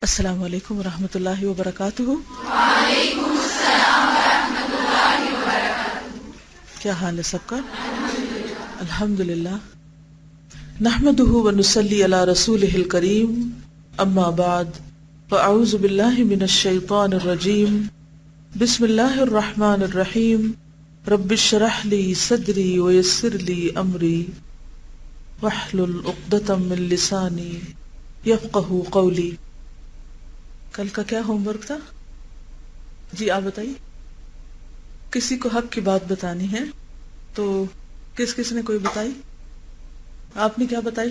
السلام علیکم ورحمۃ اللہ وبرکاتہ. وعلیکم السلام ورحمۃ اللہ وبرکاتہ. کیا حال ہے سب کا؟ الحمد للہ. نحمده ونصلی علی رسولہ الکریم. اما بعد فاعوذ باللہ من الشیطان الرجیم. بسم اللہ الرحمن الرحیم. رب اشرح لی صدری ویسر لی امری واحلل عقدۃ من لسانی یفقہوا قولی. کل کا کیا ہوم ورک تھا؟ جی آپ بتائیے. کسی کو حق کی بات بتانی ہے تو کس نے کوئی بتائی؟ آپ نے کیا بتائی؟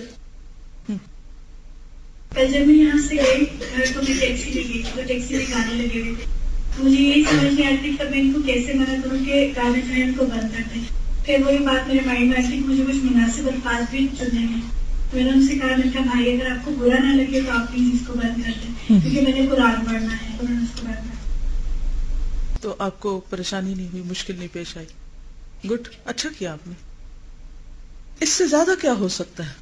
کل جب میں یہاں سے گئی گھر تو میں ٹیکسی لے گئی تو ٹیکسی میں گانے لگے ہوئے تھے. مجھے یہی سمجھ نہیں آتی تب میں ان کو کیسے منع کروں کہ گانے جو ہے ان کو بند کر دیں. پھر وہی بات میرے مائنڈ میں آتی کہ مجھے کچھ مناسب الفاظ بھی چننے ہیں. تو میں نے ان سے کہا، میں نے کہا بھائی اگر آپ کو برا نہ لگے تو آپ پلیز اس کو بند کر دیں کیونکہ میں نے قرآن پڑھنا ہے. انہوں نے اس کو بند کر. تو آپ کو پریشانی نہیں ہوئی، مشکل نہیں پیش آئی؟ گڈ، اچھا کیا آپ نے. اس سے زیادہ کیا ہو سکتا ہے؟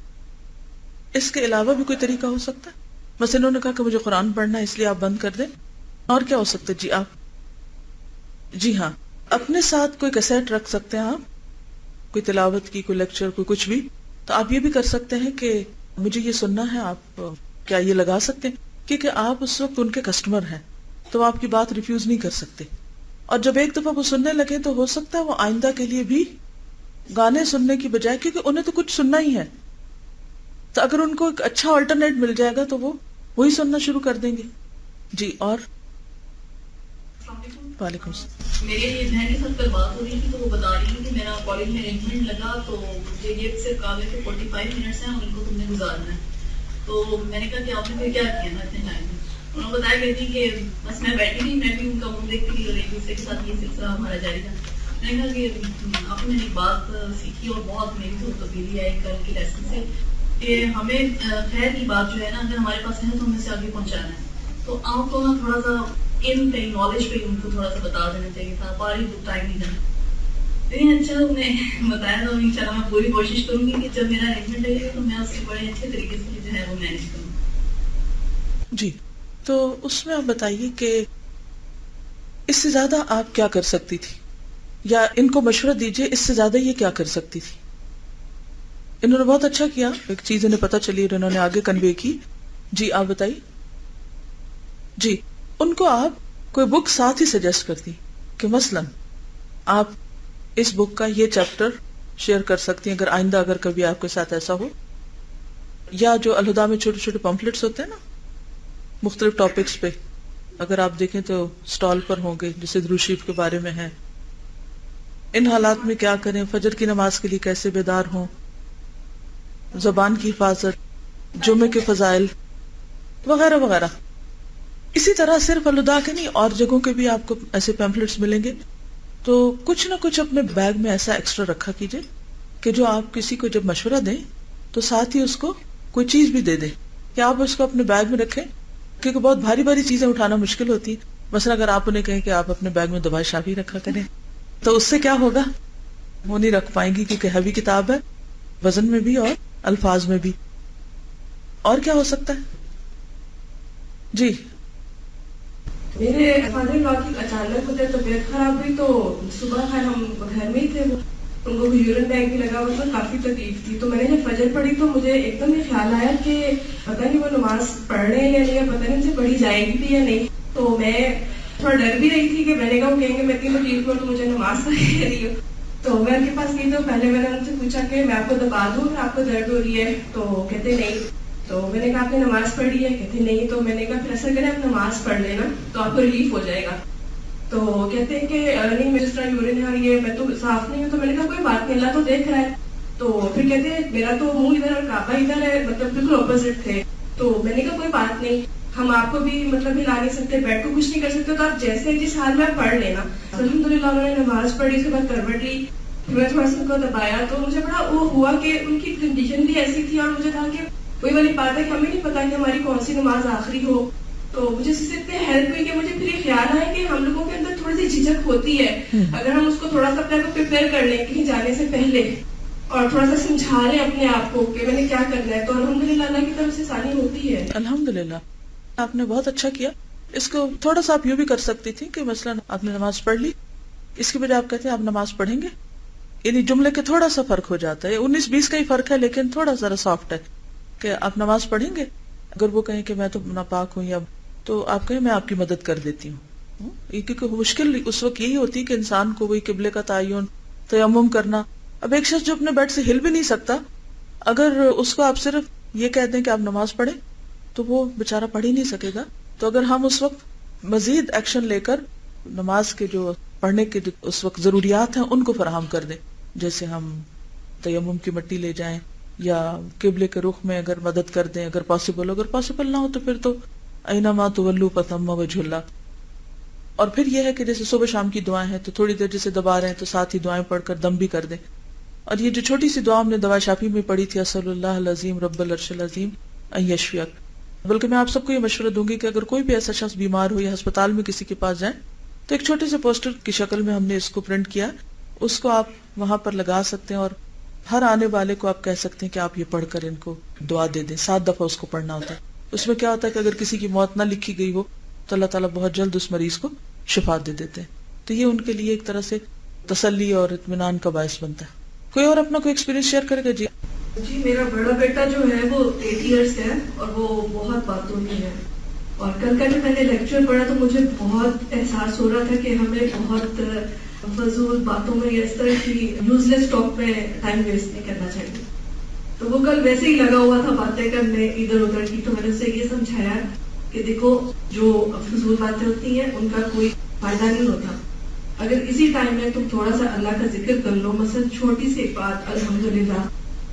اس کے علاوہ بھی کوئی طریقہ ہو سکتا ہے؟ بس انہوں نے کہا کہ مجھے قرآن پڑھنا ہے اس لیے آپ بند کر دیں. اور کیا ہو سکتا ہے؟ جی آپ. جی ہاں، اپنے ساتھ کوئی کیسٹ رکھ سکتے ہیں آپ، کوئی تلاوت کی، کوئی لیکچر، کوئی کچھ بھی. تو آپ یہ بھی کر سکتے ہیں کہ مجھے یہ سننا ہے. آپ کیا یہ لگا سکتے ہیں کیونکہ آپ اس وقت ان کے کسٹمر ہیں تو آپ کی بات ریفیوز نہیں کر سکتے. اور جب ایک دفعہ وہ سننے لگے تو ہو سکتا ہے وہ آئندہ کے لیے بھی گانے سننے کی بجائے، کیونکہ انہیں تو کچھ سننا ہی ہے، تو اگر ان کو ایک اچھا آلٹرنیٹ مل جائے گا تو وہ وہی سننا شروع کر دیں گے. جی اور وعلیکم السلام. میرے بہن کے ساتھ کل بات ہو رہی تھی تو وہ بتا رہی تھی کہ میرا کالج میں ارینجمنٹ لگا تو مجھے یہ صرف کہا کہ 45 منٹس ہیں اور ان کو تم نے گزارنا ہے. تو میں نے کہا کہ آپ نے پھر کیا کیا نا اتنے ٹائم میں؟ انہوں نے بتایا کرتی کہ بس میں بیٹھی تھی، میں بھی ان کا منہ دیکھتی تھی اور ایک دوسرے کے ساتھ یہ سلسلہ ہمارا جاری تھا. میں نے کہا کہ آپ نے ایک بات سیکھی اور بہت میری تو تبدیلی آئی کل کے لیسن سے کہ ہمیں خیر کی بات جو ہے نا اگر ہمارے پاس ہے تو ہمیں سے آگے پہنچانا ہے. تو آپ کو نا تھوڑا سا ان پہ نالج پہ ان کو تھوڑا سا بتا دینا چاہیے تھا، باری ٹائم نہیں جانا. لیکن اچھا انہوں نے بتایا تھا، انشاءاللہ میں پوری کوشش کروں گی کہ جب میرا ارینجمنٹ ہے تو میں اس کے بڑے اچھے طریقے سے جو ہے وہ مینیج کروں. جی تو اس میں آپ بتائیے کہ اس سے زیادہ آپ کیا کر سکتی تھی، یا ان کو مشورہ دیجئے اس سے زیادہ یہ کیا کر سکتی تھی. انہوں نے بہت اچھا کیا، ایک چیز انہیں پتہ چلی اور انہوں نے آگے کنوے کی. جی آپ بتائیے. جی ان کو آپ کوئی بک ساتھ ہی سجیسٹ کرتی کہ مثلا آپ اس بک کا یہ چیپٹر شیئر کر سکتی ہیں اگر آئندہ اگر کبھی آپ کے ساتھ ایسا ہو. یا جو الہدا میں چھوٹے چھوٹے پمفلٹس ہوتے ہیں نا مختلف ٹاپکس پہ، اگر آپ دیکھیں تو سٹال پر ہوں گے، جیسے درود شریف کے بارے میں ہے، ان حالات میں کیا کریں، فجر کی نماز کے لیے کیسے بیدار ہوں، زبان کی حفاظت، جمعے کے فضائل وغیرہ وغیرہ. اسی طرح صرف الہدا کے نہیں اور جگہوں کے بھی آپ کو ایسے پیمفلٹس ملیں گے. تو کچھ نہ کچھ اپنے بیگ میں ایسا ایکسٹرا رکھا کیجئے کہ جو آپ کسی کو جب مشورہ دیں تو ساتھ ہی اس کو کوئی چیز بھی دے دیں کہ آپ اس کو اپنے بیگ میں رکھیں، کیونکہ بہت بھاری بھاری چیزیں اٹھانا مشکل ہوتی ہے. مثلا اگر آپ انہیں کہیں کہ آپ اپنے بیگ میں دوائی شافی رکھا کریں تو اس سے کیا ہوگا، وہ نہیں رکھ پائیں گی کیونکہ ہیوی کتاب ہے، وزن میں بھی اور الفاظ میں بھی. اور کیا ہو سکتا ہے؟ جی میرے فادر لا کی اچانک مجھے طبیعت خراب ہوئی تو صبح خیر ہم گھر میں ہی تھے، ان کو یورین بیگ بھی لگا ہوا تھا، کافی تکلیف تھی. تو میں نے جب فجر پڑھی تو مجھے ایک دم یہ خیال آیا کہ پتہ نہیں وہ نماز پڑھ رہے ہیں یا نہیں، پتہ نہیں مجھے پڑھی جائے گی بھی یا نہیں. تو میں تھوڑا ڈر بھی رہی تھی کہ میں نے کہا وہ کہیں گے میں اتنی تکلیف ہوں تو مجھے نماز پڑھ رہی ہوں. تو میں ان کے پاس گئی تو پہلے میں نے ان سے پوچھا کہ میں آپ کو دبا دوں اگر آپ کو درد ہو رہی ہے؟ تو کہتے نہیں. تو میں نے کہا آپ نے نماز پڑھی ہے؟ کہتے نہیں. تو میں نے کہا پھر ایسا کریں آپ نماز پڑھ لینا تو آپ کو ریلیف ہو جائے گا. تو کہتے ہیں کہ نہیں میں جس طرح یورین آ رہی ہے میں تو صاف نہیں ہوں. تو میں نے کہا کوئی بات نہیں، اللہ تو دیکھ رہا ہے. تو پھر کہتے ہیں میرا تو منہ ادھر اور کعبہ ادھر ہے، مطلب بالکل اپوزٹ تھے. تو میں نے کہا کوئی بات نہیں، ہم آپ کو بھی مطلب ہلا نہیں سکتے، بیڈ کو کچھ نہیں کر سکتے، تو آپ جیسے جس حال میں آپ پڑھ لینا. الحمدللہ انہوں نے نماز پڑھی، اس کے بعد کروٹ لی، پھر میں تھوڑا سا ان کو دبایا تو مجھے بڑا وہ ہوا کہ ان کی کنڈیشن بھی ایسی تھی اور مجھے تھا کہ وہی والی بات ہے کہ ہمیں نہیں پتا کہ ہماری کون سی نماز آخری ہو. تو مجھے اس سے اتنے ہیلپ ہوئی کہ مجھے پھر یہ خیال آیا کہ ہم لوگوں کے اندر تھوڑی سی جھجک ہوتی ہے، اگر ہم اس کو تھوڑا سا اپنے آپ کو پریپیئر کر لیں کہیں جانے سے پہلے اور تھوڑا سا سمجھا لیں اپنے آپ کو کہ میں نے کیا کرنا ہے، تو الحمدللہ اللہ کی طرف سے آسانی ہوتی ہے. الحمدللہ. آپ نے بہت اچھا کیا. اس کو تھوڑا سا آپ یوں بھی کر سکتی تھی کہ مثلا آپ نے نماز پڑھ لی, اس کی بجائے آپ کہتے ہیں آپ نماز پڑھیں گے, یعنی جملے کے تھوڑا سا فرق ہو جاتا ہے, 19-20 کا ہی فرق ہے لیکن تھوڑا ذرا سافٹ ہے کہ آپ نماز پڑھیں گے. اگر وہ کہیں کہ میں تو ناپاک ہوں یا, تو آپ کہیں میں آپ کی مدد کر دیتی ہوں. کیونکہ مشکل اس وقت یہی ہوتی ہے کہ انسان کو وہی قبلے کا تعین, تیمم کرنا. اب ایک شخص جو اپنے بیڈ سے ہل بھی نہیں سکتا, اگر اس کو آپ صرف یہ کہہ دیں کہ آپ نماز پڑھیں تو وہ بیچارہ پڑھ ہی نہیں سکے گا. تو اگر ہم اس وقت مزید ایکشن لے کر نماز کے جو پڑھنے کے جو اس وقت ضروریات ہیں ان کو فراہم کر دیں, جیسے ہم تیمم کی مٹی لے جائیں یا قبلے کے رخ میں اگر مدد کر دیں اگر پاسبل نہ ہو تو پھر تو اینما تولوا فثم وجہ اللہ. اور پھر یہ ہے کہ جیسے صبح شام کی دعائیں ہیں تو تھوڑی دیر جیسے دبا رہے ہیں تو ساتھ ہی دعائیں پڑھ کر دم بھی کر دیں. اور یہ جو چھوٹی سی دعا ہم نے دوا شافی میں پڑھی تھی, اسأل اللہ العظیم رب العرش العظیم ان یشفیک, بلکہ میں آپ سب کو یہ مشورہ دوں گی کہ اگر کوئی بھی ایسا شخص بیمار ہو یا ہسپتال میں کسی کے پاس جائیں تو ایک چھوٹے سے پوسٹر کی شکل میں ہم نے اس کو پرنٹ کیا, اس کو آپ وہاں پر لگا سکتے ہیں اور ہر آنے والے کو آپ کہہ سکتے ہیں کہ آپ یہ پڑھ کر ان کو دعا دے دیں. 7 دفعہ اس کو پڑھنا ہوتا ہے. اس میں کیا ہوتا ہے کہ اگر کسی کی موت نہ لکھی گئی ہو تو اللہ تعالیٰ بہت جلد اس مریض کو شفا دے دیتے ہیں. تو یہ ان کے لیے ایک طرح سے تسلی اور اطمینان کا باعث بنتا ہے. کوئی اور اپنا کوئی ایکسپیرینس شیئر کرے گا؟ جی جی میرا بڑا بیٹا جو ہے وہ 8 ایئرس ہے اور وہ بہت باتونی ہے. اور کل کا جو میں نے لیکچر پڑھا تو مجھے بہت احساس ہو رہا تھا کہ ہمیں بہت فضول باتوں میں یا اس طرح کی یوز لیس ٹاک میں ٹائم ویسٹ نہیں کرنا چاہیے. تو وہ کل ویسے ہی لگا ہوا تھا باتیں کرنے ادھر ادھر کی, تو میں نے اسے یہ سمجھایا کہ دیکھو جو فضول باتیں ہوتی ہیں ان کا کوئی فائدہ نہیں ہوتا. اگر اسی ٹائم میں تم تھوڑا سا اللہ کا ذکر کر لو, مثلا چھوٹی سی بات الحمدللہ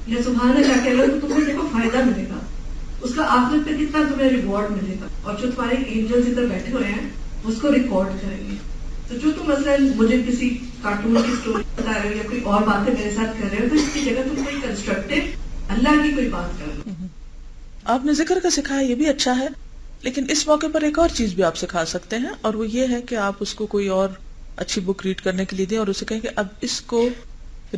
یا سبحان اللہ کہہ لو, تو تمہیں دیکھو فائدہ ملے گا, اس کا آخرت پہ کتنا تمہیں ریوارڈ ملے گا. اور جو تمہارے اینجلز ادھر بیٹھے ہوئے ہیں اس کو ریکارڈ کریں گے. تو جو تم مثلا مجھے کسی کارٹون کی اسٹوری بتا رہے ہو یا کوئی اور باتیں میرے ساتھ کر رہے ہو, تو اس کی جگہ تم کوئی کنسٹرکٹیو اللہ کی کوئی بات کر لو. آپ نے ذکر کا سکھایا, یہ بھی اچھا ہے, لیکن اس موقع پر ایک اور چیز بھی آپ سکھا سکتے ہیں, اور وہ یہ ہے کہ آپ اس کو کوئی اور اچھی بک ریڈ کرنے کے لیے دیں اور اسے کہیں کہ اب اس کو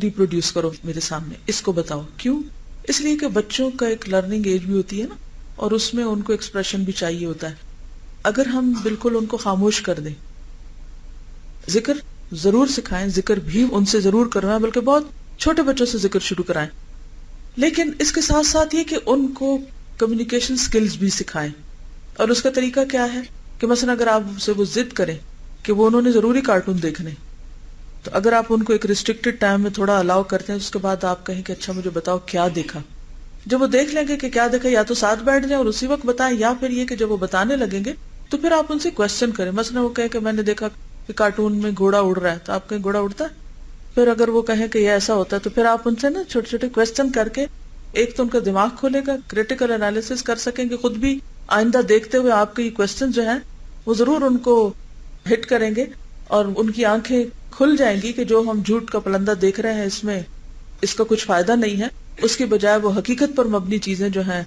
ریپروڈیوس کرو میرے سامنے, اس کو بتاؤ. کیوں؟ اس لیے کہ بچوں کا ایک لرننگ ایج بھی ہوتی ہے نا, اور اس میں ان کو ایکسپریشن بھی چاہیے ہوتا ہے. اگر ہم بالکل ان کو خاموش کر دیں, ذکر ضرور سکھائیں, ذکر بھی ان سے ضرور کروائیں, بلکہ بہت چھوٹے بچوں سے ذکر شروع کرائیں, لیکن اس کے ساتھ ساتھ یہ کہ ان کو کمیونیکیشن سکلز بھی سکھائیں. اور اس کا طریقہ کیا ہے کہ مثلا اگر آپ سے وہ ضد کریں کہ وہ انہوں نے ضروری کارٹون دیکھنے, تو اگر آپ ان کو ایک ریسٹرکٹڈ ٹائم میں تھوڑا الاؤ کرتے ہیں, اس کے بعد آپ کہیں کہ اچھا مجھے بتاؤ کیا دیکھا. جب وہ دیکھ لیں گے کہ کیا دیکھا, یا تو ساتھ بیٹھ جائیں اور اسی وقت بتائیں, یا پھر یہ کہ جب وہ بتانے لگیں گے تو پھر آپ ان سے کوشچن کریں. مثلا وہ کہیں کہ میں نے دیکھا کہ کارٹون میں گھوڑا اڑ رہا ہے, تو آپ کہیں گھوڑا اڑتا ہے. پھر اگر وہ کہیں کہ یہ ایسا ہوتا ہے, تو پھر آپ ان سے نا چھوٹے چھوٹے کوشچن کر کے, ایک تو ان کا دماغ کھولے گا, کریٹیکل انالیسس کر سکیں گے خود بھی, آئندہ دیکھتے ہوئے آپ کے یہ کوشچن جو ہیں وہ ضرور ان کو ہٹ کریں گے, اور ان کی آنکھیں کھل جائیں گی کہ جو ہم جھوٹ کا پلندہ دیکھ رہے ہیں اس میں اس کا کچھ فائدہ نہیں ہے. اس کے بجائے وہ حقیقت پر مبنی چیزیں جو ہیں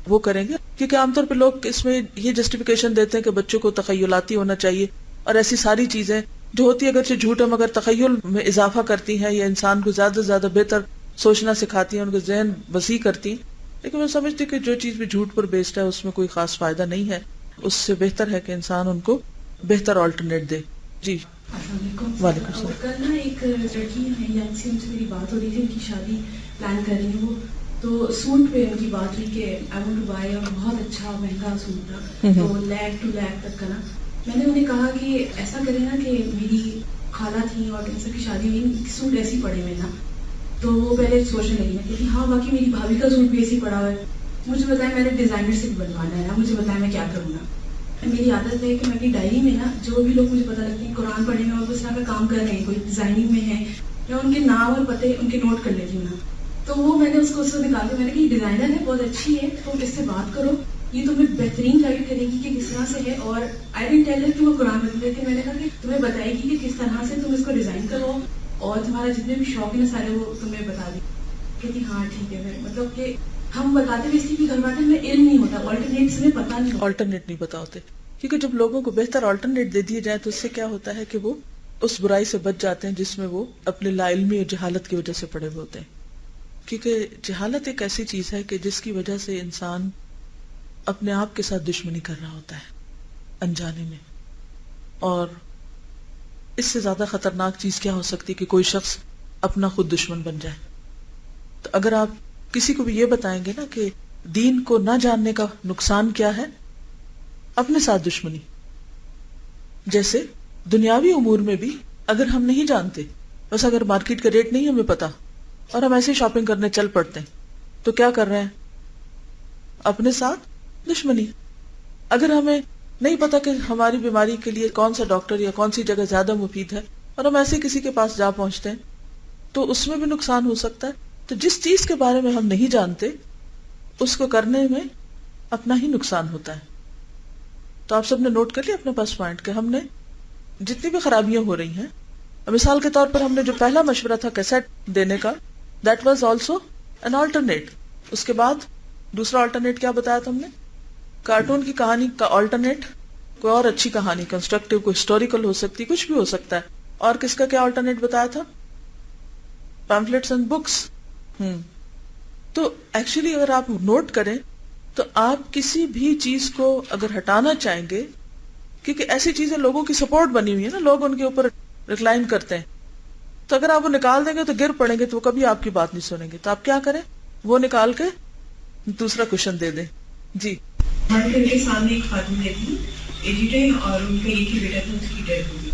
وہ کریں گے. کیونکہ عام طور پہ لوگ اس میں یہ جسٹیفیکیشن دیتے ہیں کہ بچوں کو تخیلاتی ہونا چاہیے, اور ایسی ساری چیزیں جو ہوتی ہے اگرچہ جھوٹ ہے مگر تخیل میں اضافہ کرتی ہیں یا انسان کو زیادہ سے زیادہ بہتر سوچنا سکھاتی ہیں, ان کا ذہن وسیع کرتی ہیں. لیکن میں سمجھتی ہوں کہ جو چیز بھی جھوٹ پر بیسڈ ہے اس میں کوئی خاص فائدہ نہیں ہے. اس سے بہتر ہے کہ انسان ان کو بہتر آلٹرنیٹ دے. جی وعلیکم السلام. کل نا ایک لڑکی ہے یعنی سے میری بات ہو رہی تھی, ان کی شادی پلان کر رہی ہے وہ, تو سوٹ پہ ان کی بات ہوئی کہ آئی وانٹ ٹو بائی, اور بہت اچھا مہنگا سوٹ تھا, تو 1 لاکھ 2 لاکھ تک کا نا. میں نے انہیں کہا کہ ایسا کرے نا کہ میری خالہ تھی اور ان سب کی شادی ہوئی, سوٹ ایسی پڑے ہوئے نا. تو وہ پہلے سوچنے لگی, میں کہ ہاں باقی میری بھابھی کا سوٹ بھی ایسی پڑا ہوا ہے, مجھے بتایا میں نے ڈیزائنر سے بنوانا ہے, مجھے بتایا میں کیا کروں گا. میری عادت ہے کہ میں اپنی ڈائری میں نا جو بھی لوگ مجھے پتہ لگتے ہیں قرآن پڑھنے میں اور اس طرح کا کام کر رہے ہیں, کوئی ڈیزائننگ میں ہے, میں ان کے نام اور پتے ان کے نوٹ کر لیتی ہوں نا. تو وہ میں نے اس کو نکال کے میں نے کہا یہ ڈیزائنر ہے, بہت اچھی ہے, تم اس سے بات کرو, یہ تمہیں بہترین گائڈ کرے گی کہ کس طرح سے ہے. اور آئی ڈنٹ ٹیل ہر کہ وہ قرآن پڑھتی, لیکن میں نے کہا کہ تمہیں بتائے گی کہ کس طرح سے تم اس کو ڈیزائن کرو, اور تمہارا جتنے بھی شوق ہیں سارے وہ تمہیں بتا دی. کہتی ہاں ٹھیک ہے. مطلب کہ ہم بتاتے ہوئے اس لیے گھر والے میں علم نہیں ہوتا, آلٹرنیٹس میں پتہ نہیں, آلٹرنیٹ نہیں پتا ہوتے. کیونکہ جب لوگوں کو بہتر آلٹرنیٹ دے دیے جائیں تو اس سے کیا ہوتا ہے کہ وہ اس برائی سے بچ جاتے ہیں جس میں وہ اپنے لا علمی اور جہالت کی وجہ سے پڑے ہوئے ہوتے ہیں. کیونکہ جہالت ایک ایسی چیز ہے کہ جس کی وجہ سے انسان اپنے آپ کے ساتھ دشمنی کر رہا ہوتا ہے انجانے میں. اور اس سے زیادہ خطرناک چیز کیا ہو سکتی کہ کوئی شخص اپنا خود دشمن بن جائے. تو اگر آپ کسی کو بھی یہ بتائیں گے نا کہ دین کو نہ جاننے کا نقصان کیا ہے، اپنے ساتھ دشمنی. جیسے دنیاوی امور میں بھی اگر ہم نہیں جانتے، بس اگر مارکیٹ کا ریٹ نہیں ہمیں پتا اور ہم ایسے شاپنگ کرنے چل پڑتے ہیں، تو کیا کر رہے ہیں؟ اپنے ساتھ دشمنی. اگر ہمیں نہیں پتا کہ ہماری بیماری کے لیے کون سا ڈاکٹر یا کون سی جگہ زیادہ مفید ہے اور ہم ایسے کسی کے پاس جا پہنچتے ہیں، تو اس میں بھی نقصان ہو سکتا ہے. تو جس چیز کے بارے میں ہم نہیں جانتے اس کو کرنے میں اپنا ہی نقصان ہوتا ہے. تو آپ سب نے نوٹ کر لیا اپنے پاس پوائنٹ کہ ہم نے جتنی بھی خرابیاں ہو رہی ہیں، مثال کے طور پر ہم نے جو پہلا مشورہ تھا کیسٹ دینے کا، that was also an alternate. اس کے بعد دوسرا آلٹرنیٹ کیا بتایا تھا ہم نے؟ کارٹون کی کہانی کا آلٹرنیٹ کوئی اور اچھی کہانی، کنسٹرکٹیو، کوئی ہسٹوریکل ہو سکتی، کچھ بھی ہو سکتا ہے. اور کس کا کیا آلٹرنیٹ بتایا تھا؟ Pamphlets and books. تو ایکچولی اگر آپ نوٹ کریں تو آپ کسی بھی چیز کو اگر ہٹانا چاہیں گے، کیونکہ ایسی چیزیں لوگوں کی سپورٹ بنی ہوئی ہے نا، لوگ ان کے اوپر ریکلائن کرتے ہیں، تو اگر آپ وہ نکال دیں گے تو گر پڑیں گے، تو وہ کبھی آپ کی بات نہیں سنیں گے. تو آپ کیا کریں؟ وہ نکال کے دوسرا کوشچن دے دیں. جی. ہمارے گھر کے سامنے ایک خاتون رہتی ایجیٹن، اور ان کا ایک ہی بیٹا تھا، اس کی ڈیتھ ہو گئی.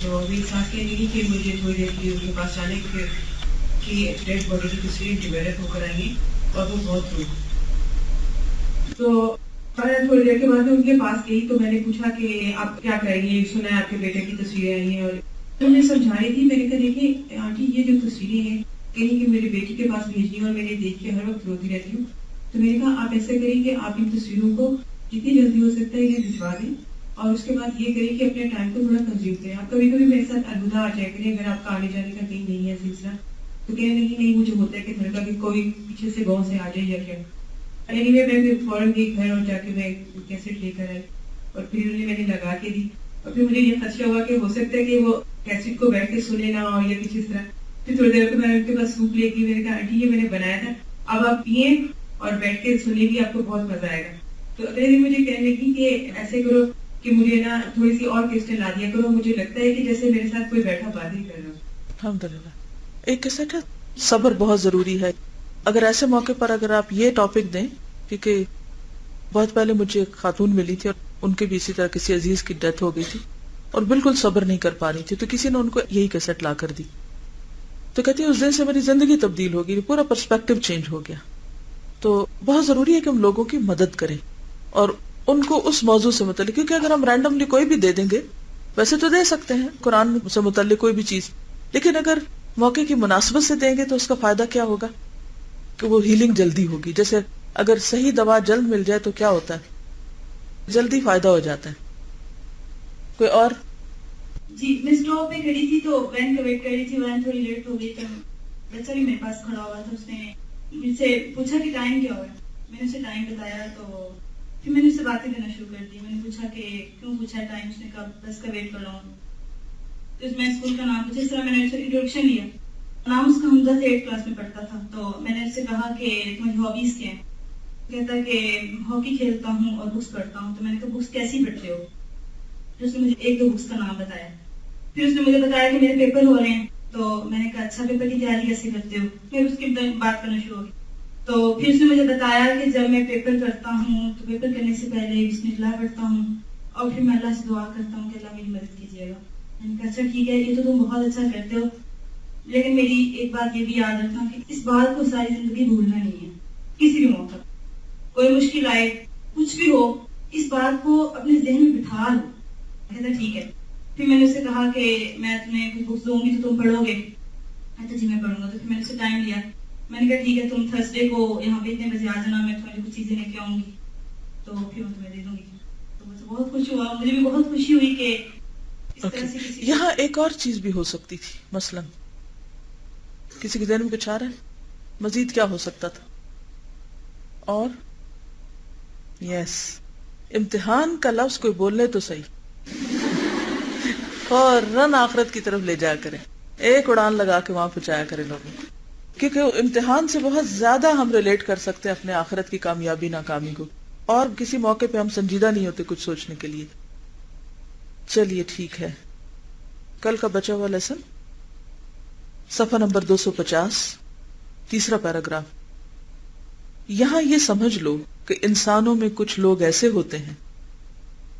تو میری ساس کہنے لگی کہ مجھے تھوڑی دیر کے لیے ان کے پاس جانے کی ڈیڈ باڈی کی تصویر ڈیولپ ہو کر آئی ہیں، اور وہ بہت روئی. تو تھوڑی دیر کے بعد میں ان کے پاس گئی تو میں نے پوچھا کہ آپ کیا کریں گے، سنا ہے آپ کے بیٹے کی تصویریں آئی ہیں. اور انہوں نے سمجھا رہی تھی. میں نے کہا دیکھیں آنٹی، یہ جو تصویریں ہیں کہیں کہ میرے بیٹی کے پاس بھیجنی، اور میں نے دیکھ کے ہر وقت روتی رہتی ہوں. تو میں نے کہا آپ ایسا کریں کہ آپ ان تصویروں کو جتنی جلدی ہو سکتا ہے انہیں بھجوا دیں، اور اس کے بعد یہ کریں کہ اپنے ٹائم کو تھوڑا کنزیوم کریں. آپ کبھی کبھی میرے ساتھ الوداع آ جائے کریں اگر آپ کا آنے جانے کا کہیں نہیں ہے سلسلہ. تو کہنے لگی نہیں، مجھے ہوتا ہے کہ گھر کا کہ کوئی پیچھے سے گاؤں سے آ جائے یا کیا. میں پھر فوراً گئی گھر، اور جا کے میں کیسٹ لے کر آئی، اور پھر انہیں میں نے لگا کے دی. اور پھر مجھے یہ خدشہ ہوا کہ ہو سکتا ہے کہ وہ کیسٹ کو بیٹھ کے سنے نہ ہو یا کچھ اس طرح. پھر تھوڑی دیر کو میں نے ان کے پاس سوپ لے گئی. میں نے کہا آنٹی یہ میں نے بنایا تھا، اب آپ پیئیں اور بیٹھ کے سنیں گی، آپ کو بہت مزہ آئے گا. تو اگلے دن مجھے کہنے لگی کہ ایسے کرو کہ مجھے نا تھوڑی سی اور کیسٹیں لا دیا کرو، مجھے لگتا ہے کہ جیسے میرے ساتھ کوئی بیٹھا بات ہی کر رہا ہو. الحمدللہ. ایک کیسٹ ہے، صبر بہت ضروری ہے. اگر ایسے موقع پر اگر آپ یہ ٹاپک دیں، کیونکہ بہت پہلے مجھے ایک خاتون ملی تھی اور ان کے بھی اسی طرح کسی عزیز کی ڈیتھ ہو گئی تھی اور بالکل صبر نہیں کر پا رہی تھی، تو کسی نے ان کو یہی کیسٹ لا کر دی. تو کہتی ہے اس دن سے میری زندگی تبدیل ہو گئی، پورا پرسپیکٹو چینج ہو گیا. تو بہت ضروری ہے کہ ہم لوگوں کی مدد کریں اور ان کو اس موضوع سے متعلق، کیونکہ اگر ہم رینڈملی کوئی بھی دے دیں گے، ویسے تو دے سکتے ہیں قرآن سے متعلق کوئی بھی چیز، لیکن اگر موقع کی مناسبت سے دیں گے تو اس کا فائدہ کیا ہوگا کہ وہ ہیلنگ جلدی ہوگی. جیسے اگر صحیح دوا جلد مل جائے تو کیا ہوتا ہے؟ جلدی فائدہ ہو جاتا ہے. کوئی اور؟ جی، میں اسٹاپ پہ کھڑی تھی تو وین کا ویٹ کر رہی تھی، وین تھوڑی لیٹ ہو گئی تو بچہ بھی میرے پاس کھڑا ہوا تھا. اس نے مجھ سے پوچھا کہ ٹائم کیا ہوا ہے. میں نے اسے ٹائم بتایا تو پھر میں نے اس سے باتیں کرنا شروع کر دی. میں نے پوچھا کہ کیوں پوچھا ٹائم؟ اس نے کہا بس کا ویٹ کر رہا ہوں. تو میں اسکول کا نام پوچھا، اس طرح میں نے اسے انٹروڈکشن لیا. نام اس کا حمزہ سے 8 کلاس میں پڑھتا تھا. تو میں نے اس سے کہا کہ تمہاری ہابیز کیا ہیں؟ کہتا کہ ہاکی کھیلتا ہوں اور بکس پڑھتا ہوں. تو میں نے کہا بکس کیسی پڑھتے ہو؟ پھر اس نے مجھے 1-2 بکس کا نام بتایا. پھر اس نے مجھے بتایا کہ میرے پیپر ہو رہے ہیں. تو میں نے کہا اچھا، پیپر کی تیاری کیسے کرتے ہو؟ پھر اس کی بات کرنا شروع ہو گئی. تو پھر اس نے مجھے بتایا کہ جب میں پیپر کرتا ہوں تو پیپر کرنے سے پہلے بسم اللہ پڑھتا ہوں اور پھر میں اللہ سے دعا کرتا ہوں کہ اللہ میری مدد کیجیے گا. میں نے کہا اچھا ٹھیک ہے، یہ تو تم بہت اچھا کرتے ہو، لیکن میری ایک بات یہ بھی یاد رکھنا کہ اس بات کو ساری زندگی بھولنا نہیں ہے. کسی بھی موقع کوئی مشکل آئے، کچھ بھی ہو، اس بات کو اپنے ذہن میں بٹھا لو. کہتا ٹھیک ہے. پھر میں نے اسے کہا کہ میں تمہیں کچھ بکس دوں گی تو تم پڑھو گے. اچھا جی میں پڑھوں گا. تو پھر میں نے اسے ٹائم لیا. میں نے کہا ٹھیک ہے، تم تھرسڈے کو یہاں پہ اتنے بجے آ جانا، میں تمہیں کچھ چیزیں لے کے آؤں گی تو پھر میں تمہیں دے دوں گی. تو مجھے بہت خوش ہوا، مجھے بھی بہت خوشی ہوئی کہ اس طرح سے کسی یہاں ایک اور چیز بھی ہو سکتی تھی. مثلا کسی کے ذہن میں کچھ آ رہا ہے مزید کیا ہو سکتا تھا؟ اور یس، امتحان کا لفظ کوئی بولنے تو صحیح، فوراً آخرت کی طرف لے جایا کریں، ایک اڑان لگا کے وہاں پہنچایا کریں لوگوں کو، کیونکہ امتحان سے بہت زیادہ ہم ریلیٹ کر سکتے ہیں اپنے آخرت کی کامیابی ناکامی کو. اور کسی موقع پہ ہم سنجیدہ نہیں ہوتے کچھ سوچنے کے لیے. چلیے ٹھیک ہے. کل کا بچا ہوا لیسن صفحہ نمبر 250 تیسرا پیراگراف. یہاں یہ سمجھ لو کہ انسانوں میں کچھ لوگ ایسے ہوتے ہیں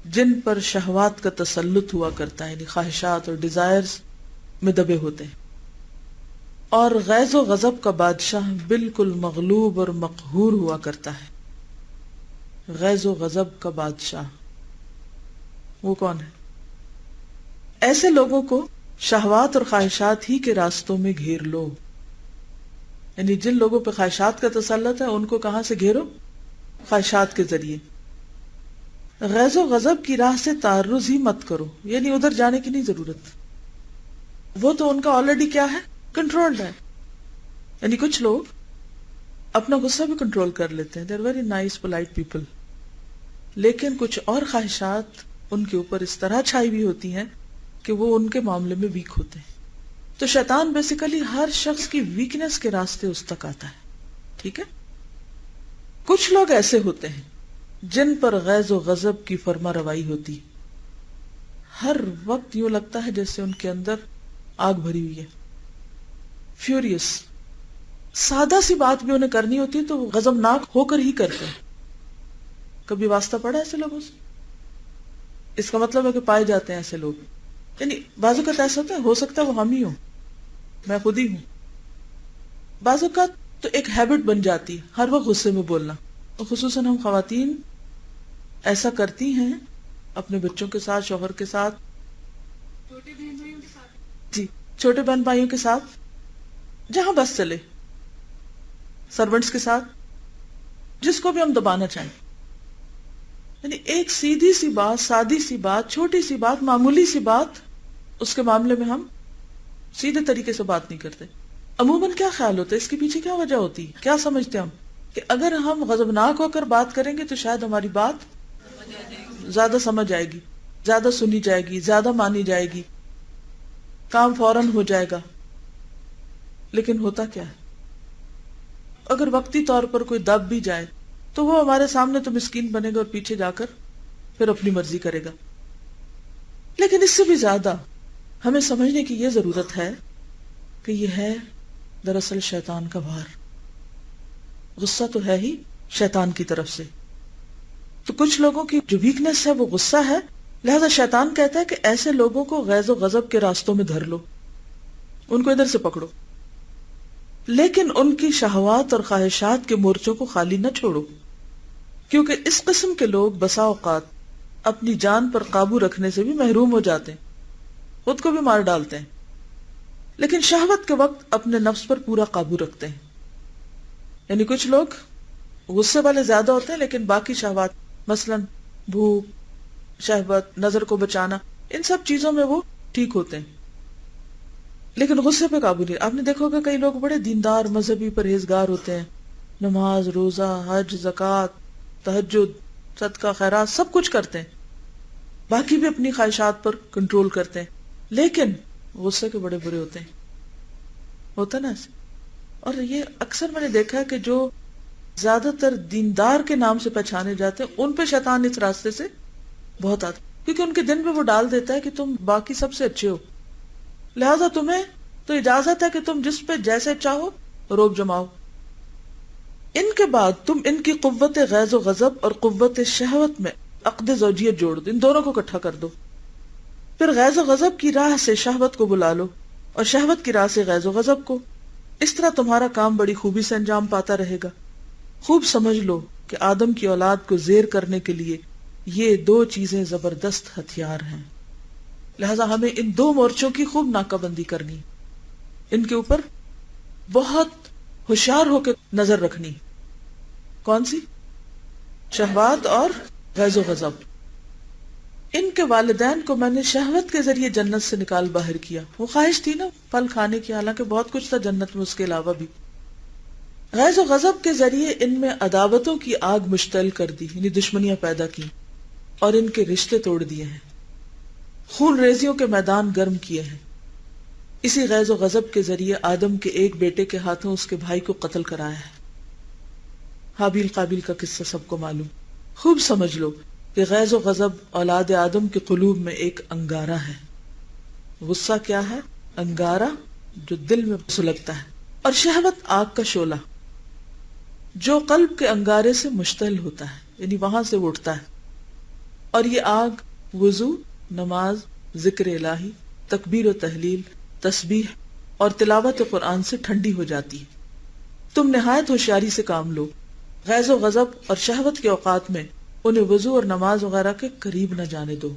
جن پر شہوات کا تسلط ہوا کرتا ہے، یعنی خواہشات اور ڈیزائرز میں دبے ہوتے ہیں، اور غیظ و غضب کا بادشاہ بالکل مغلوب اور مقہور ہوا کرتا ہے. غیظ و غضب کا بادشاہ وہ کون ہے؟ ایسے لوگوں کو شہوات اور خواہشات ہی کے راستوں میں گھیر لو. یعنی جن لوگوں پہ خواہشات کا تسلط ہے ان کو کہاں سے گھیرو؟ خواہشات کے ذریعے. غیظ و غضب کی راہ سے تعرض ہی مت کرو، یعنی ادھر جانے کی نہیں ضرورت، وہ تو ان کا آلریڈی کیا ہے، کنٹرولڈ ہے. یعنی کچھ لوگ اپنا غصہ بھی کنٹرول کر لیتے ہیں، they are very nice polite people, لیکن کچھ اور خواہشات ان کے اوپر اس طرح چھائی ہوئی ہوتی ہیں کہ وہ ان کے معاملے میں ویک ہوتے ہیں. تو شیطان بیسیکلی ہر شخص کی ویکنس کے راستے اس تک آتا ہے. ٹھیک ہے. کچھ لوگ ایسے ہوتے ہیں جن پر غیظ و غضب کی فرما روائی ہوتی، ہر وقت یوں لگتا ہے جیسے ان کے اندر آگ بھری ہوئی ہے، فیوریس. سادہ سی بات بھی انہیں کرنی ہوتی ہے تو وہ غضبناک ہو کر ہی کرتے ہیں. کبھی واسطہ پڑا ایسے لوگوں سے؟ اس کا مطلب ہے کہ پائے جاتے ہیں ایسے لوگ. یعنی بعض اوقات ایسا ہوتا ہے، ہو سکتا ہے وہ ہم ہی ہوں، میں خود ہی ہوں. بعض اوقات تو ایک ہیبٹ بن جاتی ہے ہر وقت غصے میں بولنا، اور خصوصاً ہم خواتین ایسا کرتی ہیں اپنے بچوں کے ساتھ، شوہر کے ساتھ، چھوٹے بہن بھائیوں کے ساتھ، جی چھوٹے بہن بھائیوں کے ساتھ، جہاں بس چلے، سرونٹس کے ساتھ، جس کو بھی ہم دبانا چاہیں. یعنی ایک سیدھی سی بات، سادی سی بات، چھوٹی سی بات، معمولی سی بات، اس کے معاملے میں ہم سیدھے طریقے سے بات نہیں کرتے. عموماً کیا خیال ہوتا ہے، اس کے پیچھے کیا وجہ ہوتی ہے، کیا سمجھتے ہم کہ اگر ہم غضبناک ہو کر بات کریں گے تو شاید ہماری بات زیادہ سمجھ آئے گی، زیادہ سنی جائے گی، زیادہ مانی جائے گی، کام فوراً ہو جائے گا. لیکن ہوتا کیا ہے، اگر وقتی طور پر کوئی دب بھی جائے تو وہ ہمارے سامنے تو مسکین بنے گا اور پیچھے جا کر پھر اپنی مرضی کرے گا. لیکن اس سے بھی زیادہ ہمیں سمجھنے کی یہ ضرورت ہے کہ یہ ہے دراصل شیطان کا وار. غصہ تو ہے ہی شیطان کی طرف سے. تو کچھ لوگوں کی جو ویکنس ہے وہ غصہ ہے، لہذا شیطان کہتا ہے کہ ایسے لوگوں کو غیظ و غضب کے راستوں میں دھر لو، ان کو ادھر سے پکڑو، لیکن ان کی شہوات اور خواہشات کے مورچوں کو خالی نہ چھوڑو، کیونکہ اس قسم کے لوگ بسا اوقات اپنی جان پر قابو رکھنے سے بھی محروم ہو جاتے ہیں، خود کو بھی مار ڈالتے ہیں، لیکن شہوت کے وقت اپنے نفس پر پورا قابو رکھتے ہیں. یعنی کچھ لوگ غصے والے زیادہ ہوتے ہیں لیکن باقی شہوات، مثلا بھوک، شہوت، نظر کو بچانا، ان سب چیزوں میں وہ ٹھیک ہوتے ہیں، لیکن غصے پہ قابو نہیں. آپ نے دیکھا ہوگا کئی لوگ بڑے دیندار، مذہبی، پرہیزگار ہوتے ہیں، نماز، روزہ، حج، زکوٰۃ، تہجد، صدقہ، خیرات سب کچھ کرتے ہیں، باقی بھی اپنی خواہشات پر کنٹرول کرتے ہیں، لیکن غصے کے بڑے برے ہوتے ہیں. ہوتا نا ایسے. اور یہ اکثر میں نے دیکھا ہے کہ جو زیادہ تر دیندار کے نام سے پہچانے جاتے ہیں ان پہ شیطان اس راستے سے بہت آتا، کیونکہ ان کے دن میں وہ ڈال دیتا ہے کہ تم باقی سب سے اچھے ہو، لہذا تمہیں تو اجازت ہے کہ تم جس پہ جیسے چاہو روب جماؤ. ان کے بعد تم ان کی قوت غیظ و غضب اور قوت شہوت میں عقد زوجیت جوڑ دو، ان دونوں کو اکٹھا کر دو. پھر غیظ و غضب کی راہ سے شہوت کو بلا لو اور شہوت کی راہ سے غیظ و غضب کو. اس طرح تمہارا کام بڑی خوبی سے انجام پاتا رہے گا. خوب سمجھ لو کہ آدم کی اولاد کو زیر کرنے کے لیے یہ دو چیزیں زبردست ہتھیار ہیں، لہذا ہمیں ان دو مورچوں کی خوب ناکہ بندی کرنی، ان کے اوپر بہت ہوشیار ہو کے نظر رکھنی. کون سی؟ شہوات اور غیظ و غضب. ان کے والدین کو میں نے شہوت کے ذریعے جنت سے نکال باہر کیا. وہ خواہش تھی نا پھل کھانے کی، حالانکہ بہت کچھ تھا جنت میں اس کے علاوہ بھی. غیظ و غضب کے ذریعے ان میں عداوتوں کی آگ مشتعل کر دی، یعنی دشمنیاں پیدا کی اور ان کے رشتے توڑ دیے ہیں، خون ریزیوں کے میدان گرم کیے ہیں. اسی غیظ و غضب کے ذریعے آدم کے ایک بیٹے کے ہاتھوں اس کے بھائی کو قتل کرایا ہے. حابیل قابیل کا قصہ سب کو معلوم. خوب سمجھ لو کہ غیظ و غضب اولاد آدم کے قلوب میں ایک انگارہ ہے. غصہ کیا ہے؟ انگارہ جو دل میں سلگتا ہے. اور شہوت آگ کا شعلہ جو قلب کے انگارے سے مشتعل ہوتا ہے، یعنی وہاں سے اٹھتا ہے. اور یہ آگ وضو، نماز، ذکر الہی، تکبیر و تحلیل، تسبیح اور تلاوت قرآن سے ٹھنڈی ہو جاتی ہے. تم نہایت ہوشیاری سے کام لو. غیظ و غضب اور شہوت کے اوقات میں انہیں وضو اور نماز وغیرہ کے قریب نہ جانے دو.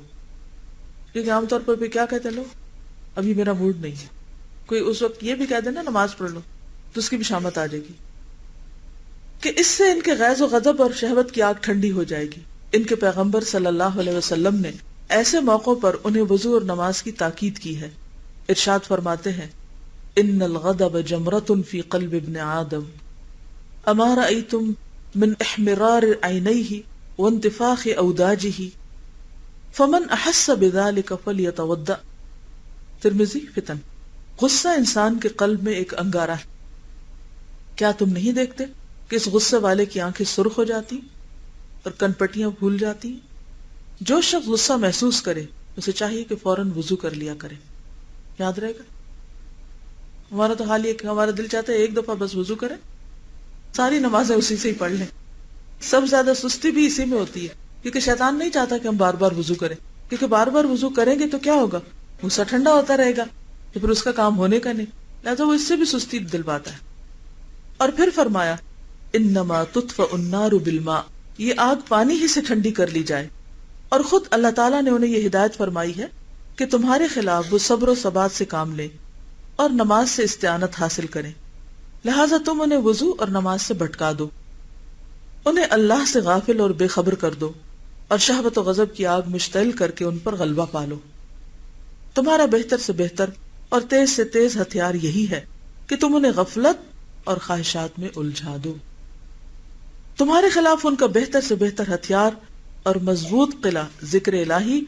کیونکہ عام طور پر کیا کہتے لو، ابھی میرا موڈ نہیں ہے. کوئی اس وقت یہ بھی کہہ دینا نماز پڑھ لو تو اس کی بھی شامت آ جائے گی کہ اس سے ان کے غیظ و غضب اور شہوت کی آگ ٹھنڈی ہو جائے گی. ان کے پیغمبر صلی اللہ علیہ وسلم نے ایسے موقعوں پر انہیں وضو اور نماز کی تاکید کی ہے. ارشاد فرماتے ہیں ان الغضب جمرۃ فی قلب ابن آدم اما رأیتم من احمرار عینیہ وانتفاخ اوداجہ فمن احس بذلک فلیتوضأ. ترمذی فتن. غصہ انسان کے قلب میں ایک انگارہ ہے. کیا تم نہیں دیکھتے کہ اس غصے والے کی آنکھیں سرخ ہو جاتی اور کنپٹیاں پھول جاتی؟ جو شخص غصہ محسوس کرے اسے چاہیے کہ فوراً وضو کر لیا کرے. یاد رہے گا، ہمارا تو حال یہ کہ ہمارا دل چاہتا ہے ایک دفعہ بس وضو کریں، ساری نمازیں اسی سے ہی پڑھ لیں. سب زیادہ سستی بھی اسی میں ہوتی ہے، کیونکہ شیطان نہیں چاہتا کہ ہم بار بار وضو کریں، کیونکہ بار بار وضو کریں گے تو کیا ہوگا، غصہ ٹھنڈا ہوتا رہے گا تو پھر اس کا کام ہونے کا نہیں، لہٰذا وہ اس سے بھی سستی دلواتا ہے. اور پھر فرمایا انما تطفأ النار بالماء، یہ آگ پانی ہی سے ٹھنڈی کر لی جائے. اور خود اللہ تعالیٰ نے انہیں یہ ہدایت فرمائی ہے کہ تمہارے خلاف وہ صبر و ثبات سے کام لیں اور نماز سے استعانت حاصل کریں. لہٰذا تم انہیں وضو اور نماز سے بھٹکا دو، انہیں اللہ سے غافل اور بے خبر کر دو، اور شہوت و غضب کی آگ مشتعل کر کے ان پر غلبہ پالو. تمہارا بہتر سے بہتر اور تیز سے تیز ہتھیار یہی ہے کہ تم انہیں غفلت اور خواہشات میں الجھا دو. تمہارے خلاف ان کا بہتر سے بہتر ہتھیار اور مضبوط قلعہ ذکر الہی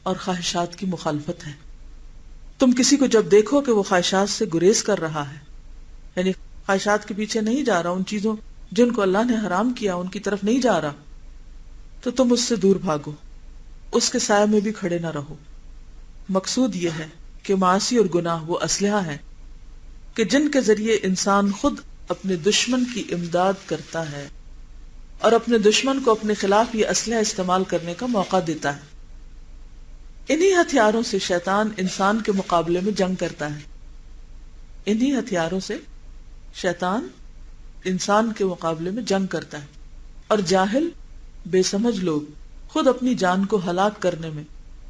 اور خواہشات کی مخالفت ہے. تم کسی کو جب دیکھو کہ وہ خواہشات سے گریز کر رہا ہے، یعنی خواہشات کے پیچھے نہیں جا رہا، ان چیزوں جن کو اللہ نے حرام کیا ان کی طرف نہیں جا رہا، تو تم اس سے دور بھاگو، اس کے سائے میں بھی کھڑے نہ رہو. مقصود یہ ہے کہ معاصی اور گناہ وہ اسلحہ ہیں کہ جن کے ذریعے انسان خود اپنے دشمن کی امداد کرتا ہے اور اپنے دشمن کو اپنے خلاف یہ اسلحہ استعمال کرنے کا موقع دیتا ہے. انہی ہتھیاروں سے شیطان انسان کے مقابلے میں جنگ کرتا ہے. انہی ہتھیاروں سے شیطان انسان کے مقابلے میں جنگ کرتا ہے. اور جاہل بے سمجھ لوگ خود اپنی جان کو ہلاک کرنے میں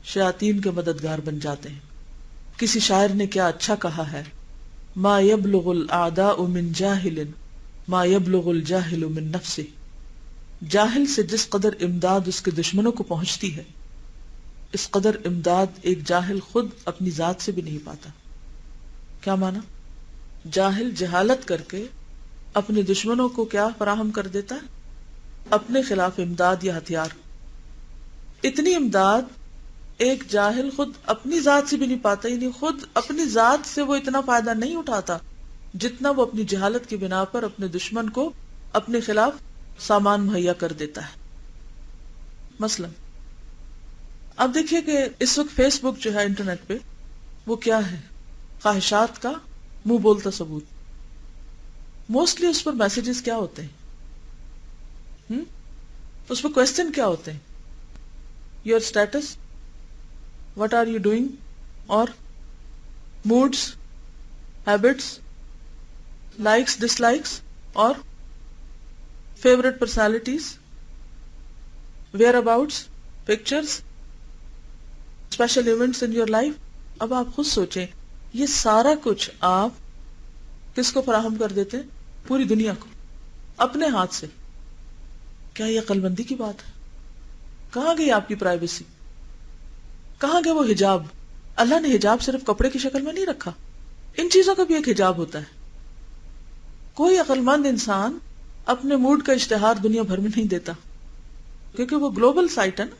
شیاطین کے مددگار بن جاتے ہیں. کسی شاعر نے کیا اچھا کہا ہے، ما یبلغ الاعداء من جاہل ما یبلغ الجاہل من نفسہ. جاہل سے جس قدر امداد اس کے دشمنوں کو پہنچتی ہے، اس قدر امداد ایک جاہل خود اپنی ذات سے بھی نہیں پاتا. کیا مانا؟ جاہل جہالت کر کے اپنے دشمنوں کو کیا فراہم کر دیتا ہے؟ اپنے خلاف امداد یا ہتھیار. اتنی امداد ایک جاہل خود اپنی ذات سے بھی نہیں پاتا، یعنی خود اپنی ذات سے وہ اتنا فائدہ نہیں اٹھاتا جتنا وہ اپنی جہالت کی بنا پر اپنے دشمن کو اپنے خلاف سامان مہیا کر دیتا ہے. مثلا اب دیکھیے کہ اس وقت فیس بک جو ہے انٹرنیٹ پہ وہ کیا ہے؟ خواہشات کا منہ بولتا ثبوت. موسٹلی اس پر میسیجز کیا ہوتے ہیں؟ اس پر کوشچن کیا ہوتے ہیں؟ Your status, what are you doing, اور moods, habits, likes dislikes, اور favourite personalities, whereabouts, pictures, special events in your life. اب آپ خود سوچیں، یہ سارا کچھ آپ کس کو فراہم کر دیتے ہیں؟ پوری دنیا کو، اپنے ہاتھ سے. کیا یہ عقل مندی کی بات ہے؟ کہاں گئی آپ کی پرائیویسی؟ کہاں گئے وہ حجاب؟ اللہ نے حجاب صرف کپڑے کی شکل میں نہیں رکھا، ان چیزوں کا بھی ایک حجاب ہوتا ہے. کوئی عقل مند انسان اپنے موڈ کا اشتہار دنیا بھر میں نہیں دیتا، کیونکہ وہ گلوبل سائٹ ہے نا.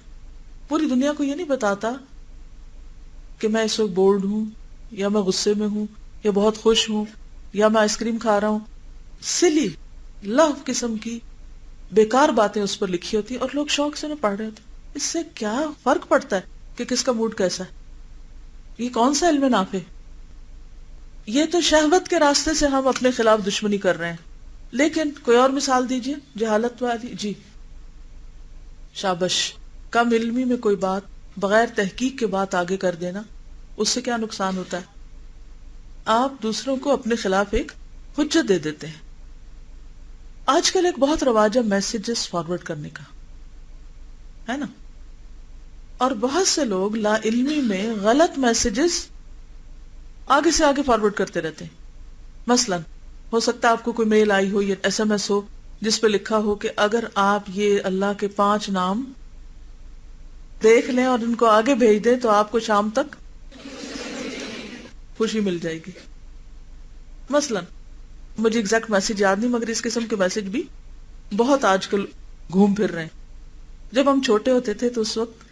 پوری دنیا کو یہ نہیں بتاتا کہ میں اس وقت بورڈ ہوں، یا میں غصے میں ہوں، یا بہت خوش ہوں، یا میں آئس کریم کھا رہا ہوں. سلی لو قسم کی بیکار باتیں اس پر لکھی ہوتی اور لوگ شوق سے نہ پڑھ رہے ہوتے. اس سے کیا فرق پڑتا ہے کہ کس کا موڈ کیسا ہے؟ یہ کون سا علم نافع؟ یہ تو شہوت کے راستے سے ہم اپنے خلاف دشمنی کر رہے ہیں. لیکن کوئی اور مثال دیجئے جہالت والی. جی شابش. کم علمی میں کوئی بات بغیر تحقیق کے بات آگے کر دینا، اس سے کیا نقصان ہوتا ہے؟ آپ دوسروں کو اپنے خلاف ایک حجت دے دیتے ہیں. آج کل ایک بہت رواج ہے میسیجز فارورڈ کرنے کا، ہے نا؟ اور بہت سے لوگ لا علمی میں غلط میسیجز آگے سے آگے فارورڈ کرتے رہتے ہیں. مثلا ہو سکتا ہے آپ کو کوئی میل آئی ہو یا ایس ایم ایس ہو جس پہ لکھا ہو کہ اگر آپ یہ اللہ کے 5 نام دیکھ لیں اور ان کو آگے بھیج دیں تو آپ کو شام تک خوشی مل جائے گی. مثلا مجھے ایگزیکٹ میسج یاد نہیں، مگر اس قسم کے میسج بھی بہت آج کل گھوم پھر رہے ہیں. جب ہم چھوٹے ہوتے تھے تو اس وقت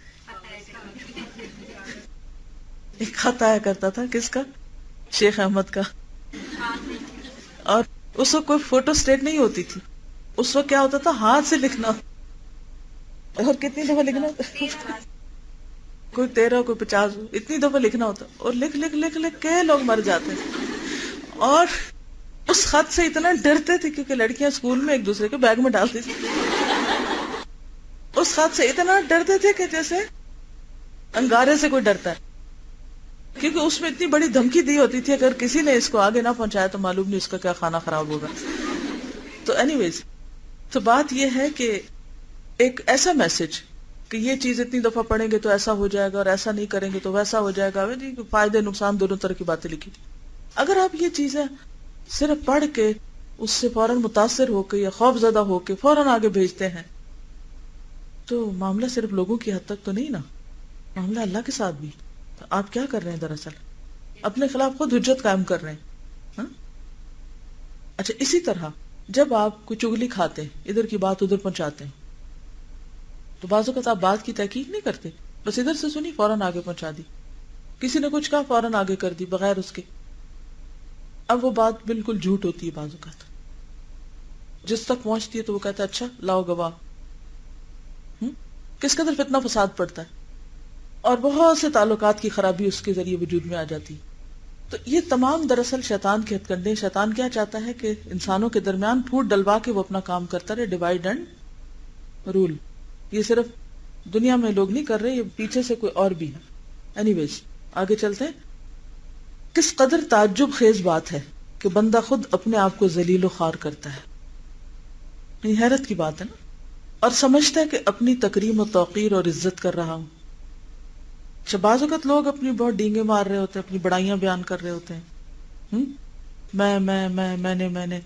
ایک خط آیا کرتا تھا، کس کا؟ شیخ احمد کا. اور اس وقت کوئی فوٹو اسٹیٹ نہیں ہوتی تھی. اس وقت کیا ہوتا تھا؟ ہاتھ سے لکھنا. اور کتنی دفعہ لکھنا ہوتا؟ کوئی 13 کوئی 50 اتنی دفعہ لکھنا ہوتا. اور لکھ لکھ لکھ لکھ کے لوگ مر جاتے تھے. اور اس خط سے اتنا ڈرتے تھے کیونکہ لڑکیاں اسکول میں ایک دوسرے کے بیگ میں ڈالتی تھی. اس خط سے اتنا ڈرتے تھے کہ جیسے انگارے سے کوئی ڈرتا ہے، کیونکہ اس میں اتنی بڑی دھمکی دی ہوتی تھی اگر کسی نے اس کو آگے نہ پہنچایا تو معلوم نہیں اس کا کیا کھانا خراب ہوگا. تو اینی ویز، تو بات یہ ہے کہ ایک ایسا میسج کہ یہ چیز اتنی دفعہ پڑھیں گے تو ایسا ہو جائے گا اور ایسا نہیں کریں گے تو ویسا ہو جائے گا، جی فائدے نقصان دونوں طرح کی باتیں لکھی تھی. اگر آپ یہ چیزیں صرف پڑھ کے اس سے فوراً متاثر ہو کے یا خوف زدہ ہو کے فوراً آگے بھیجتے ہیں تو معاملہ صرف لوگوں کی حد تک تو نہیں نا، معاملہ اللہ کے ساتھ بھی. تو آپ کیا کر رہے ہیں؟ دراصل اپنے خلاف خود حجت قائم کر رہے ہیں. ہاں؟ اچھا، اسی طرح جب آپ کوئی چگلی کھاتے ہیں، ادھر کی بات ادھر پہنچاتے ہیں، تو بعض اوقات آپ بات کی تحقیق نہیں کرتے، بس ادھر سے سنی فوراً آگے پہنچا دی. کسی نے کچھ کہا فوراً آگے کر دی بغیر اس کے. اب وہ بات بالکل جھوٹ ہوتی ہے بعض اوقات. جس تک پہنچتی ہے تو وہ کہتا ہے اچھا لاؤ گواہ. کس قدر فتنہ فساد پڑتا ہے اور بہت سے تعلقات کی خرابی اس کے ذریعے وجود میں آ جاتی. تو یہ تمام دراصل شیطان کے ہتھ کنڈے. شیطان کیا چاہتا ہے کہ انسانوں کے درمیان پھوٹ ڈلوا کے وہ اپنا کام کرتا رہے، ڈیوائڈ اینڈ رول. یہ صرف دنیا میں لوگ نہیں کر رہے، یہ پیچھے سے کوئی اور بھی ہے. اینی ویز آگے چلتے ہیں. کس قدر تعجب خیز بات ہے کہ بندہ خود اپنے آپ کو ذلیل و خوار کرتا ہے. یہ حیرت کی بات ہے نا. اور سمجھتا ہے کہ اپنی تکریم و توقیر اور عزت کر رہا ہوں. بعض اوقات لوگ اپنی بہت ڈینگے مار رہے ہوتے ہیں، اپنی بڑائیاں بیان کر رہے ہوتے ہیں، میں نے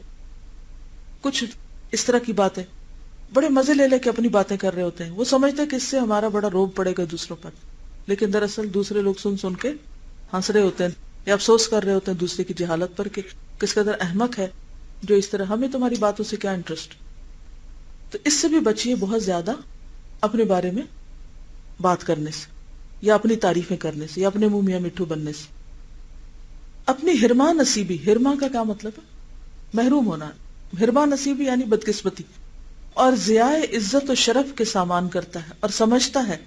کچھ اس طرح کی باتیں بڑے مزے لے لے کے اپنی باتیں کر رہے ہوتے ہیں. وہ سمجھتے ہیں کہ اس سے ہمارا بڑا روب پڑے گا دوسروں پر، لیکن دراصل دوسرے لوگ سن سن کے ہنس رہے ہوتے ہیں یا افسوس کر رہے ہوتے ہیں دوسرے کی جہالت پر کہ کس قدر احمق ہے جو اس طرح. ہمیں تمہاری باتوں سے کیا انٹرسٹ. تو اس سے بھی بچیے بہت زیادہ اپنے بارے میں بات کرنے سے یا اپنی تعریفیں کرنے سے یا اپنے منہ میاں مٹھو بننے سے. اپنی ہرما نصیبی، ہرما کا کیا مطلب ہے؟ محروم ہونا. ہرما نصیبی یعنی بدقسمتی. اور ضیاء عزت و شرف کے سامان کرتا ہے اور سمجھتا ہے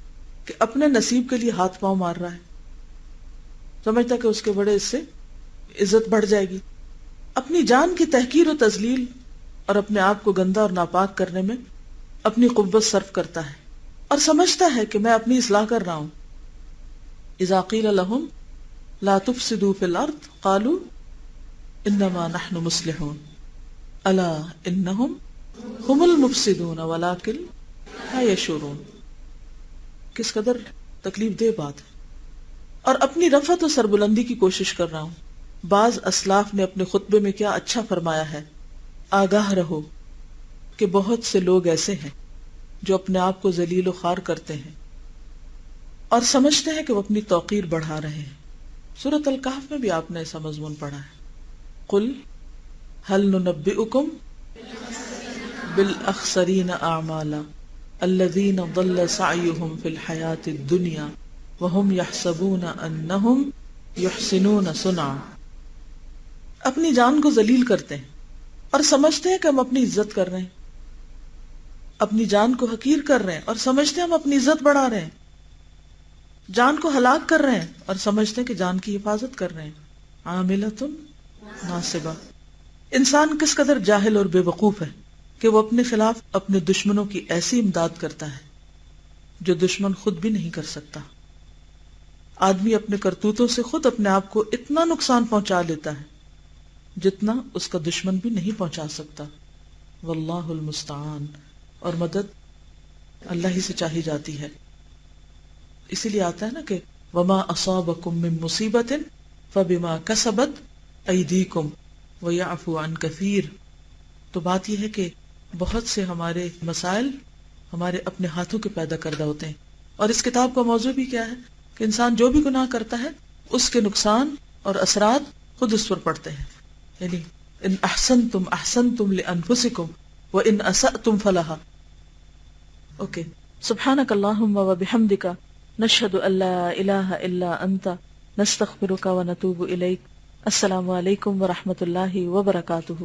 کہ اپنے نصیب کے لیے ہاتھ پاؤں مار رہا ہے. سمجھتا ہے کہ اس کے بڑے اس سے عزت بڑھ جائے گی. اپنی جان کی تحقیر و تذلیل اور اپنے آپ کو گندا اور ناپاک کرنے میں اپنی قوت صرف کرتا ہے اور سمجھتا ہے کہ میں اپنی اصلاح کر رہا ہوں. اذا قیل لهم لا تفسدوا في الارض قالوا انما نحن مصلحون الا انهم هم المفسدون ولكن لا يشعرون. کس قدر تکلیف دہ بات ہے. اور اپنی رفعت و سربلندی کی کوشش کر رہا ہوں. بعض اسلاف نے اپنے خطبے میں کیا اچھا فرمایا ہے، آگاہ رہو کہ بہت سے لوگ ایسے ہیں جو اپنے آپ کو ذلیل و خوار کرتے ہیں اور سمجھتے ہیں کہ وہ اپنی توقیر بڑھا رہے ہیں. سورۃ الکہف میں بھی آپ نے ایسا مضمون پڑھا ہے. قل هل ننبئکم بالاخسرین اعمالا الذین ضل سعیهم فی الحیاۃ الدنیا وهم یحسبون انہم یحسنون صنعا. اپنی جان کو ذلیل کرتے ہیں اور سمجھتے ہیں کہ ہم اپنی عزت کر رہے ہیں. اپنی جان کو حقیر کر رہے ہیں اور سمجھتے ہیں ہم اپنی عزت بڑھا رہے ہیں، جان کو ہلاک کر رہے ہیں اور سمجھتے ہیں کہ جان کی حفاظت کر رہے ہیں. عاملۃ ناصبہ. انسان کس قدر جاہل اور بے وقوف ہے کہ وہ اپنے خلاف اپنے دشمنوں کی ایسی امداد کرتا ہے جو دشمن خود بھی نہیں کر سکتا. آدمی اپنے کرتوتوں سے خود اپنے آپ کو اتنا نقصان پہنچا لیتا ہے جتنا اس کا دشمن بھی نہیں پہنچا سکتا. واللہ المستعان. اور مدد اللہ ہی سے چاہی جاتی ہے. اسی لیے آتا ہے نا کہ وما اصابکم من مصیبت فبما کسبت ایدیکم ویعفو عن کثیر. تو بات یہ ہے کہ بہت سے ہمارے مسائل ہمارے اپنے ہاتھوں کے پیدا کردہ ہوتے ہیں. اور اس کتاب کا موضوع بھی کیا ہے کہ انسان جو بھی گناہ کرتا ہے اس کے نقصان اور اثرات خود اس پر پڑتے ہیں. یعنی ان احسنتم احسنتم لانفسکم وان اسأتم فلہا. اوکے. سبحانک اللہم وبحمدک نشہد ان لا الہ الا انت نستغفرک ونتوب الیک. السلام علیکم ورحمۃ اللہ وبرکاتہ.